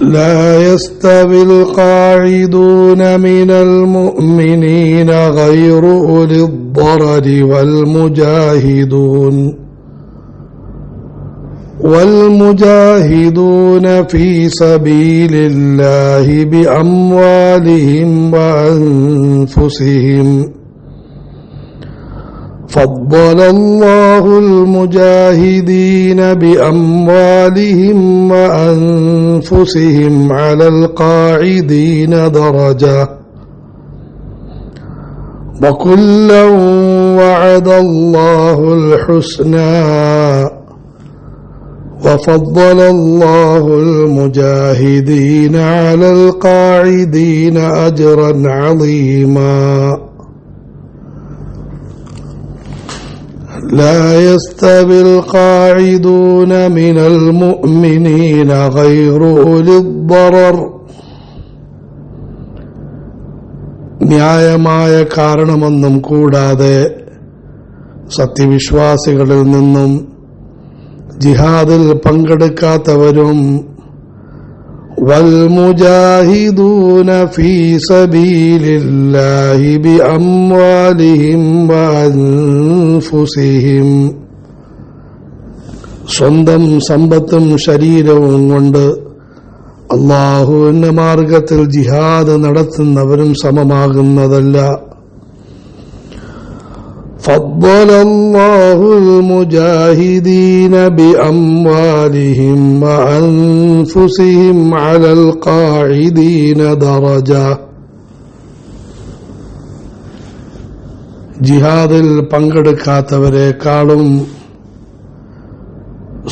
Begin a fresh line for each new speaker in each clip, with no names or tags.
لا يستوي القاعدون من المؤمنين غير أولي الضرر والمجاهدون في سبيل الله بأموالهم وأنفسهم فضل الله المجاهدين بأموالهم وأنفسهم على القاعدين درجة وكلا وعد الله الحسنى وفضل الله المجاهدين على القاعدين أجرا عظيما لا يستوي القاعدون من المؤمنين غير أولي الضرر ന്യായമായ കാരണമൊന്നും കൂടാതെ സത്യവിശ്വാസികളിൽ നിന്നും ജിഹാദിൽ പങ്കെടുക്കാത്തവരും والمجاهدون في سبيل الله بأموالهم وأنفسهم സ്വന്തം സമ്പത്തും ശരീരവും കൊണ്ട് അല്ലാഹുവിന്റെ മാർഗത്തിൽ ജിഹാദ് നടത്തുന്നവരും സമമാകുന്നതല്ല. فضل الله المجاهدين بأموالهم وأنفسهم على القاعدين درجة ജിഹാദിൽ പങ്കെടുക്കാത്തവരെക്കാളും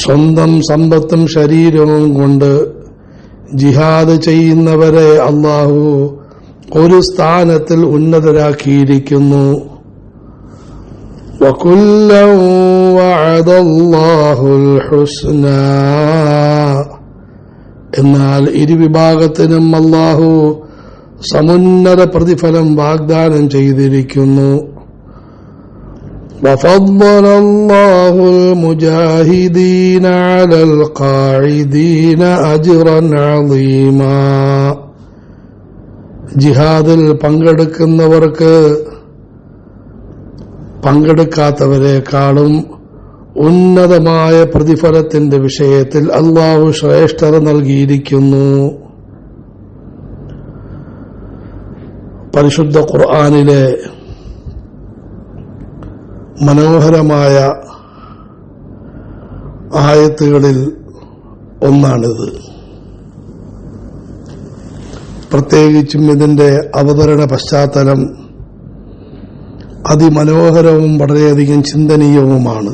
സ്വന്തം സമ്പത്തും ശരീരവും കൊണ്ട് ജിഹാദ് ചെയ്യുന്നവരെ അല്ലാഹു ഒരു സ്ഥാനത്തിൽ ഉന്നതരാക്കിയിരിക്കുന്നു. وَكُلًّا وَعَدَ اللَّهُ الْحُسْنَى എന്നാൽ ഇരുവിഭാഗത്തിനും അല്ലാഹു സമുന്നത പ്രതിഫലം വാഗ്ദാനം ചെയ്തിരിക്കുന്നു. وَفَضَّلَ اللَّهُ الْمُجَاهِدِينَ عَلَى الْقَاعِدِينَ أَجْرًا عَظِيمًا ജിഹാദിൽ പങ്കെടുക്കുന്നവർക്ക് പങ്കെടുക്കാത്തവരെക്കാളും ഉന്നതമായ പ്രതിഫലത്തിന്റെ വിഷയത്തിൽ അല്ലാഹു ശ്രേഷ്ഠത നൽകിയിരിക്കുന്നു. പരിശുദ്ധ ഖുർആനിലെ മനോഹരമായ ആയത്തുകളിൽ ഒന്നാണിത്. പ്രത്യേകിച്ചും ഇതിന്റെ അവതരണ പശ്ചാത്തലം അതിമനോഹരവും വളരെയധികം ചിന്തനീയവുമാണ്.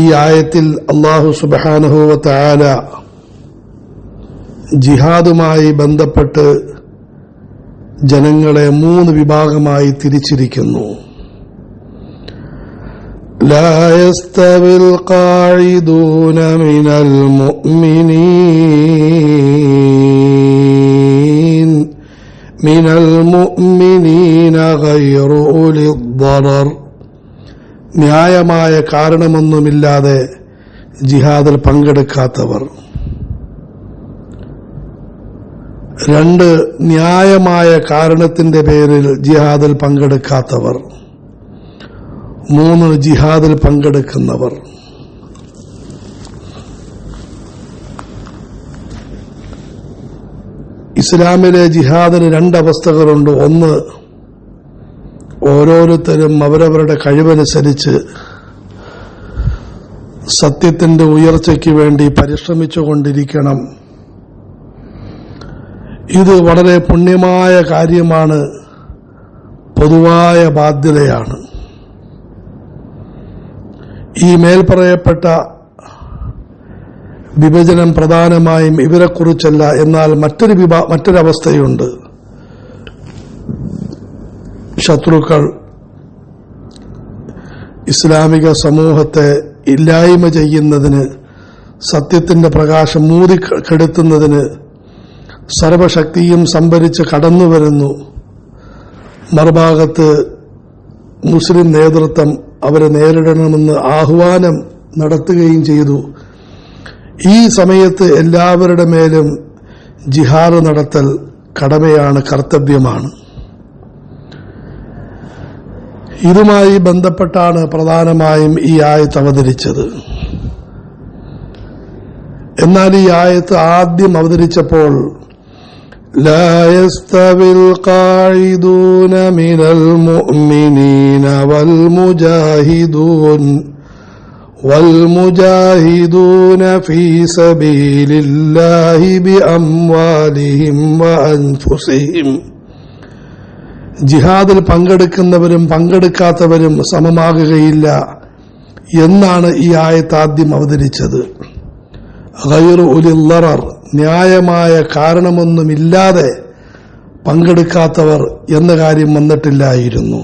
ഈ ആയത്തിൽ അല്ലാഹു സുബ്ഹാനഹു വ തആല ജിഹാദുമായി ബന്ധപ്പെട്ട് ജനങ്ങളെ 3 വിഭാഗമായി തിരിച്ചിരിക്കുന്നു. ലാ യസ്തവിൽ ഖാഇദൂന മിനൽ മുഅ്മിനീന ഗൈറു ഉലി ദ്ദറർ ന്യായമായ കാരണമൊന്നുമില്ലാതെ ജിഹാദിൽ പങ്കെടുക്കാത്തവർ. 2 ന്യായമായ കാരണത്തിന്റെ പേരിൽ ജിഹാദിൽ പങ്കെടുക്കാത്തവർ. 3 ജിഹാദിൽ പങ്കെടുക്കുന്നവർ. ഇസ്ലാമിലെ ജിഹാദിന് 2 അവസ്ഥകളുണ്ട്. ഒന്ന്, ഓരോരുത്തരും അവരവരുടെ കഴിവനുസരിച്ച് സത്യത്തിന്റെ ഉയർച്ചയ്ക്ക് വേണ്ടി പരിശ്രമിച്ചുകൊണ്ടിരിക്കണം. ഇത് വളരെ പുണ്യമായ കാര്യമാണ്, പൊതുവായ ബാധ്യതയാണ്. ഈ മേൽപ്പറയപ്പെട്ട വിഭജനം പ്രധാനമായും ഇവരെക്കുറിച്ചല്ല. എന്നാൽ മറ്റൊരവസ്ഥയുണ്ട്. ശത്രുക്കൾ ഇസ്ലാമിക സമൂഹത്തെ ഇല്ലായ്മ ചെയ്യുന്നതിന്, സത്യത്തിന്റെ പ്രകാശം മൂടിക്കെടുത്തുന്നതിന് സർവശക്തിയും സംഭരിച്ച് കടന്നുവരുന്നു. മറുഭാഗത്ത് മുസ്ലിം നേതൃത്വം അവരെ നേരിടണമെന്ന് ആഹ്വാനം നടത്തുകയും ചെയ്തു. ഈ സമയത്ത് എല്ലാവരുടെ മേലും ജിഹാദ് നടത്തൽ കടമയാണ്, കർത്തവ്യമാണ്. ഇതുമായി ബന്ധപ്പെട്ടാണ് പ്രധാനമായും ഈ ആയത്ത് അവതരിച്ചത്. എന്നാൽ ഈ ആയത്ത് ആദ്യം അവതരിച്ചപ്പോൾ ലാ യസ്തവിൽ ഖാഇദൂന മിനൽ മുഅ്മിനീന والمجاهدون في سبيل الله بأموالهم وأنفسهم ജിഹാദിൽ പങ്കെടുക്കുന്നവരും പങ്കെടുക്കാത്തവരും സമമാകുകയില്ല എന്നാണ് ഈ ആയത്ത് ആദ്യം അവതരിച്ചത്. ഗൈറു ഉലിൽ ളറർ, ന്യായമായ കാരണമൊന്നുമില്ലാതെ പങ്കെടുക്കാത്തവർ എന്ന കാര്യം വന്നിട്ടില്ലായിരുന്നു.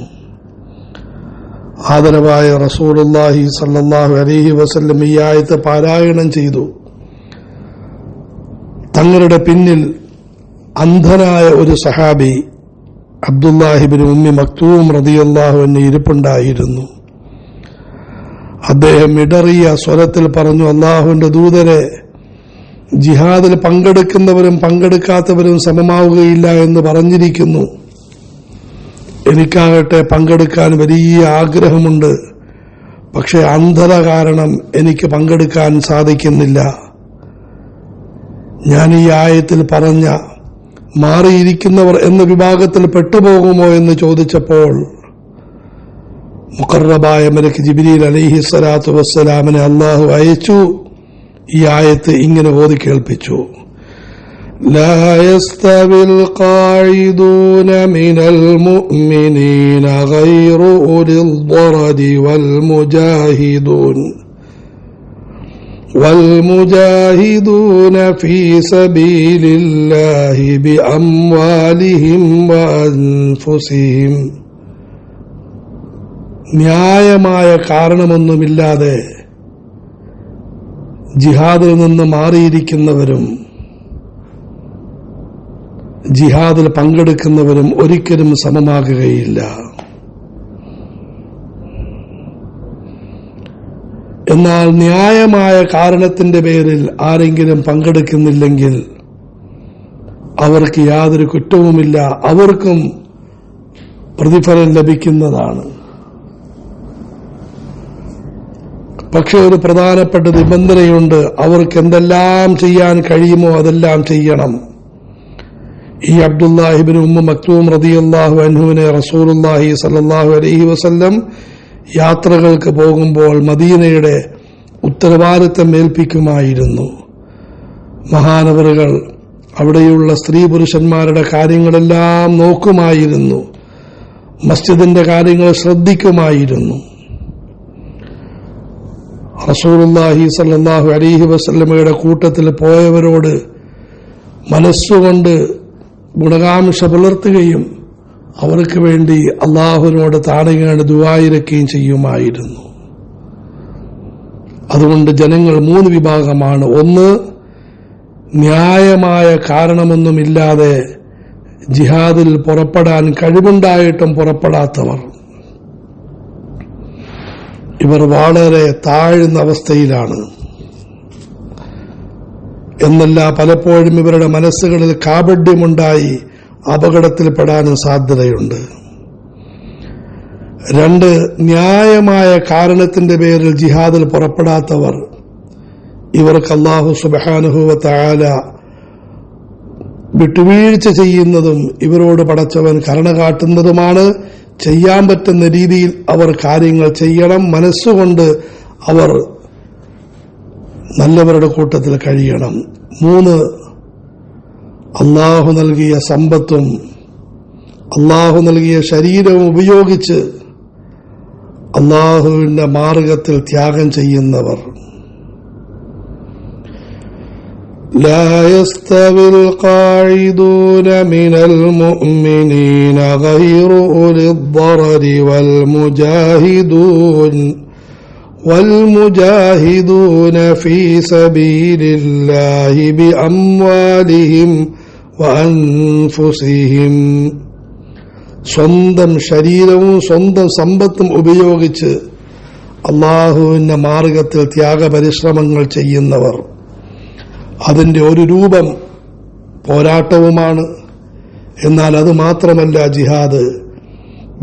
ആദരവായ റസൂലുള്ളാഹി സ്വല്ലല്ലാഹു അലൈഹി വസല്ലം ഈ ആയത്ത് പാരായണം ചെയ്തു. തങ്ങളുടെ പിന്നിൽ അന്ധനായ ഒരു സഹാബി അബ്ദുല്ലാഹിബ്നു ഉമ്മി മക്തൂം റളിയല്ലാഹു അൻഹു ഇരിപ്പുണ്ടായിരുന്നു. അദ്ദേഹം ഇടറിയ സ്വരത്തിൽ പറഞ്ഞു, അല്ലാഹുവിന്റെ ദൂതരെ, ജിഹാദിൽ പങ്കെടുക്കുന്നവരും പങ്കെടുക്കാത്തവരും സമമാവുകയില്ല എന്ന് പറഞ്ഞിരിക്കുന്നു. എനിക്കാകട്ടെ പങ്കെടുക്കാൻ വലിയ ആഗ്രഹമുണ്ട്. പക്ഷെ അന്ധത കാരണം എനിക്ക് പങ്കെടുക്കാൻ സാധിക്കുന്നില്ല. ഞാൻ ഈ ആയത്തിൽ പറഞ്ഞ മാറിയിരിക്കുന്നവർ എന്ന വിഭാഗത്തിൽ പെട്ടുപോകുമോ എന്ന് ചോദിച്ചപ്പോൾ മുഖറബായ മലക്ക് ജിബ്രീൽ അലൈഹി സ്വലാത്തു വസ്സലാമിനെ അള്ളാഹു അയച്ചു. ഈ ആയത്ത് ഇങ്ങനെ ഓതി കേൾപ്പിച്ചു. ലാ യസ്തവിൽ ഖാഇദൂന മിനൽ മുഅ്മിനീന ഗൈറു ഉലിൽ ളറരി والمجاهدون في سبيل الله بأموالهم وأنفسهم ന്യായമായ കാരണമൊന്നുമില്ലാതെ ജിഹാദിൽ നിന്ന് മാറിയിരിക്കുന്നവരും ജിഹാദിൽ പങ്കെടുക്കുന്നവരും ഒരിക്കലും സമമാകുകയില്ല. എന്നാൽ ന്യായമായ കാരണത്തിന്റെ പേരിൽ ആരെങ്കിലും പങ്കെടുക്കുന്നില്ലെങ്കിൽ അവർക്ക് യാതൊരു കുറ്റവുമില്ല, അവർക്കും പ്രതിഫലം ലഭിക്കുന്നതാണ്. പക്ഷെ ഒരു പ്രധാനപ്പെട്ട നിബന്ധനയുണ്ട്, അവർക്ക് എന്തെല്ലാം ചെയ്യാൻ കഴിയുമോ അതെല്ലാം ചെയ്യണം. ഈ അബ്ദുല്ലാഹിബ്നു ഉമ്മു മക്തൂം റളിയല്ലാഹു അൻഹുവിനെ റസൂലുള്ളാഹി സ്വല്ലല്ലാഹു അലൈഹി വസല്ലം യാത്രകൾക്ക് പോകുമ്പോൾ മദീനയുടെ ഉത്തരവാദിത്തം ഏൽപ്പിക്കുമായിരുന്നു. മഹാനവറുകൾ അവിടെയുള്ള സ്ത്രീ പുരുഷന്മാരുടെ കാര്യങ്ങളെല്ലാം നോക്കുമായിരുന്നു, മസ്ജിദിന്റെ കാര്യങ്ങൾ ശ്രദ്ധിക്കുമായിരുന്നു. റസൂലുള്ളാഹി സ്വല്ലല്ലാഹു അലൈഹി വസല്ലമയുടെ കൂട്ടത്തിൽ പോയവരോട് മനസ്സുകൊണ്ട് ഗുണകാംക്ഷ പുലർത്തുകയും അവർക്ക് വേണ്ടി അള്ളാഹുവിനോട് താണുകയാണ് ദുആയിരക്കുകയും ചെയ്യുമായിരുന്നു. അതുകൊണ്ട് ജനങ്ങൾ 3 വിഭാഗമാണ്. ഒന്ന്, ന്യായമായ കാരണമൊന്നുമില്ലാതെ ജിഹാദിൽ പുറപ്പെടാൻ കഴിവുണ്ടായിട്ടും പുറപ്പെടാത്തവർ. ഇവർ വളരെ താഴ്ന്ന അവസ്ഥയിലാണ്. എന്നല്ല, പലപ്പോഴും ഇവരുടെ മനസ്സുകളിൽ കാപഢ്യമുണ്ടായി അപകടത്തിൽപ്പെടാനും സാധ്യതയുണ്ട്. 2, ന്യായമായ കാരണത്തിന്റെ പേരിൽ ജിഹാദിൽ പുറപ്പെടാത്തവർ. ഇവർക്ക് അല്ലാഹു സുബ്ഹാനഹു വ തആല വിട്ടുവീഴ്ച ചെയ്യുന്നതും ഇവരോട് പടച്ചവൻ കരുണ കാട്ടുന്നതുമാണ്. ചെയ്യാൻ പറ്റുന്ന രീതിയിൽ അവർ കാര്യങ്ങൾ ചെയ്യണം. മനസ്സുകൊണ്ട് അവർ നല്ലവരുടെ കൂട്ടത്തിൽ കഴിയണം. 3, അള്ളാഹു നൽകിയ സമ്പത്തും അള്ളാഹു നൽകിയ ശരീരവും ഉപയോഗിച്ച് അള്ളാഹുവിന്റെ മാർഗത്തിൽ ത്യാഗം ചെയ്യുന്നവർ. ലാ യസ്തവിൽ ഖാഇദൂന മിനൽ മുഅ്മിനീന ഗൈറു ഉലിൽ ളറരി والمجاهدون في سبيل الله بأموالهم وأنفسهم സ്വന്തം ശരീരവും സ്വന്തം സമ്പത്തും ഉപയോഗിച്ച് അള്ളാഹുവിന്റെ മാർഗത്തിൽ ത്യാഗപരിശ്രമങ്ങൾ ചെയ്യുന്നവർ. അതിൻ്റെ ഒരു രൂപം പോരാട്ടവുമാണ്. എന്നാൽ അത് മാത്രമല്ല ജിഹാദ്.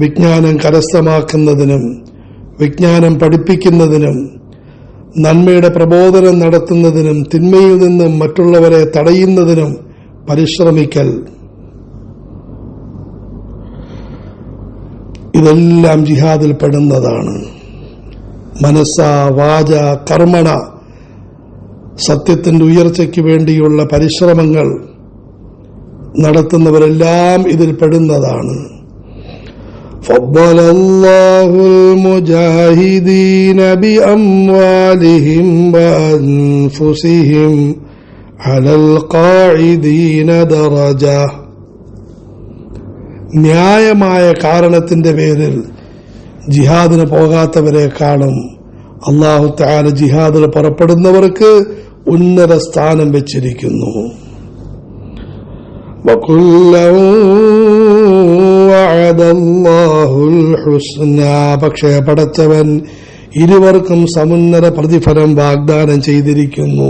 വിജ്ഞാനം കരസ്ഥമാക്കുന്നതിനും വിജ്ഞാനം പഠിപ്പിക്കുന്നതിനും നന്മയുടെ പ്രബോധനം നടത്തുന്നതിനും തിന്മയിൽ നിന്നും മറ്റുള്ളവരെ തടയുന്നതിനും പരിശ്രമിക്കൽ, ഇതെല്ലാം ജിഹാദിൽ പെടുന്നതാണ്. മനസ്സ വാച കർമ്മണ, സത്യത്തിന്റെ ഉയർച്ചയ്ക്ക് വേണ്ടിയുള്ള പരിശ്രമങ്ങൾ നടത്തുന്നവരെല്ലാം ഇതിൽ പെടുന്നതാണ്. فضل الله المجاهدين بأموالهم وأنفسهم على القاعدين درجة. ന്യായമായ കാരണത്തിന്റെ പേരിൽ ജിഹാദിന് പോകാത്തവരെക്കാളും അല്ലാഹു തആല ജിഹാദിൽ പുറപ്പെടുന്നവർക്ക് ഉന്നത സ്ഥാനം വെച്ചിരിക്കുന്നു. പക്ഷേ പടച്ചവൻ ഇരുവർക്കും സമുന്നത പ്രതിഫലം വാഗ്ദാനം ചെയ്തിരിക്കുന്നു.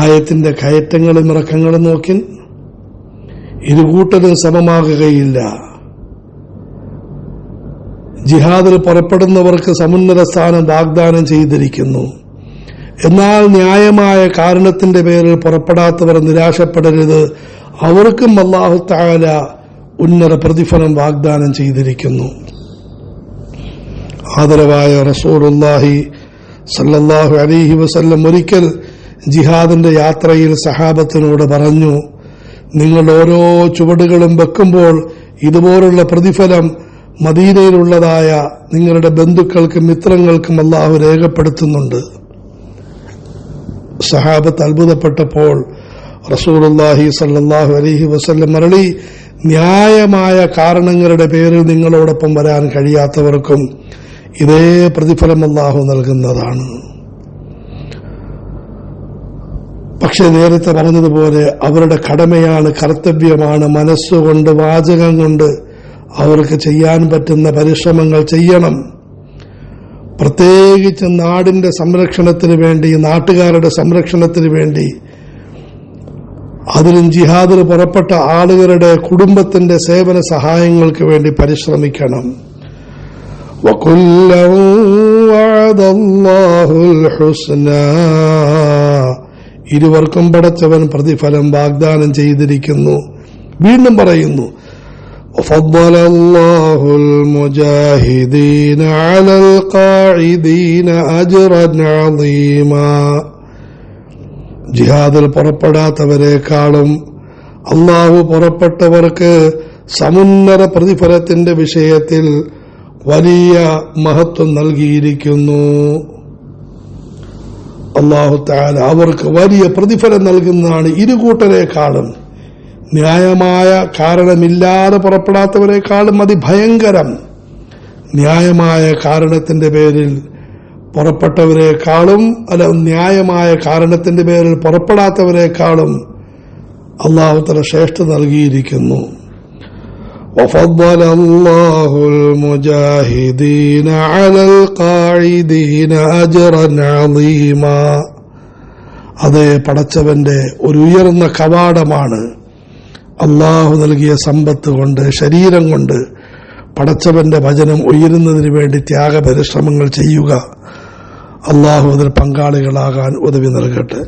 ആയത്തിന്റെ കയറ്റങ്ങളും ഇറക്കങ്ങളും നോക്കി ഇരുകൂട്ടരും സമമാകുകയില്ല. ജിഹാദിൽ പുറപ്പെടുന്നവർക്ക് സമുന്നത സ്ഥാനം വാഗ്ദാനം ചെയ്തിരിക്കുന്നു. എന്നാൽ ന്യായമായ കാരണത്തിന്റെ പേരിൽ പുറപ്പെടാത്തവർ നിരാശപ്പെടരുത്, അവർക്കും അല്ലാഹു തആല ഉന്നത പ്രതിഫലം വാഗ്ദാനം ചെയ്തിരിക്കുന്നു. ആദരവായ റസൂലുള്ളാഹി സല്ലല്ലാഹു അലൈഹി വസല്ലം ഒരിക്കൽ ജിഹാദിന്റെ യാത്രയിൽ സഹാബത്തിനോട് പറഞ്ഞു, നിങ്ങൾ ഓരോ ചുവടുകളും വെക്കുമ്പോൾ ഇതുപോലുള്ള പ്രതിഫലം മദീനയിലുള്ളതായ നിങ്ങളുടെ ബന്ധുക്കൾക്കും മിത്രങ്ങൾക്കും അല്ലാഹു രേഖപ്പെടുത്തുന്നുണ്ട്. സഹാബത്ത് അത്ഭുതപ്പെട്ടപ്പോൾ റസൂലുള്ളാഹി സല്ലല്ലാഹു അലൈഹി വസല്ലം മരളി, ന്യായമായ കാരണങ്ങളുടെ പേരിൽ നിങ്ങളോടൊപ്പം വരാൻ കഴിയാത്തവർക്കും ഇതേ പ്രതിഫലം അല്ലാഹു നൽകുന്നതാണ്. പക്ഷെ നേരത്തെ പറഞ്ഞതുപോലെ അവരുടെ കടമയാണ്, കർത്തവ്യമാണ്. മനസ്സുകൊണ്ട് വാചകം കൊണ്ട് അവർക്ക് ചെയ്യാൻ പറ്റുന്ന പരിശ്രമങ്ങൾ ചെയ്യണം. പ്രത്യേകിച്ച് നാടിന്റെ സംരക്ഷണത്തിന് വേണ്ടി, നാട്ടുകാരുടെ സംരക്ഷണത്തിന് വേണ്ടി, അതിലും ജിഹാദിന് പുറപ്പെട്ട ആളുകളുടെ കുടുംബത്തിന്റെ സേവന സഹായങ്ങൾക്ക് വേണ്ടി പരിശ്രമിക്കണം. ഇരുവർക്കും പടച്ചവൻ പ്രതിഫലം വാഗ്ദാനം ചെയ്തിരിക്കുന്നു. വീണ്ടും പറയുന്നു, وفضل الله المجاهدين على القاعدين أجرا عظيما. ജിഹാദിൽ പുറപ്പെടാത്തവരെക്കാളും അല്ലാഹു പുറപ്പെട്ടവർക്ക് സമുന്നത പ്രതിഫലത്തിന്റെ വിഷയത്തിൽ വലിയ മഹത്വം നൽകിയിരിക്കുന്നു. അല്ലാഹു തആല അവർക്ക് വലിയ പ്രതിഫലം നൽകുന്നതാണ് ഇരുകൂട്ടരെക്കാളും. ന്യായമായ കാരണമില്ലാതെ പുറപ്പെടാത്തവരെക്കാളും അതിഭയങ്കരം. ന്യായമായ കാരണത്തിന്റെ പേരിൽ പുറപ്പെട്ടവരെക്കാളും ന്യായമായ കാരണത്തിന്റെ പേരിൽ പുറപ്പെടാത്തവരെക്കാളും അല്ലാഹു തആല ശ്രേഷ്ഠ നൽകിയിരിക്കുന്നു. وفضل الله المجاهدين على القاعدين أجرا عظيما. അതേ പടച്ചവന്റെ ഒരു ഉയർന്ന കവാടമാണ്. അല്ലാഹു നൽകിയ സമ്പത്ത് കൊണ്ട്, ശരീരം കൊണ്ട് പടച്ചവന്റെ വചനം ഉയരുന്നതിന് വേണ്ടി ത്യാഗപരിശ്രമങ്ങൾ ചെയ്യുക. അല്ലാഹു അതിൽ പങ്കാളികളാകാൻ ഉദവി നൽകട്ടെ.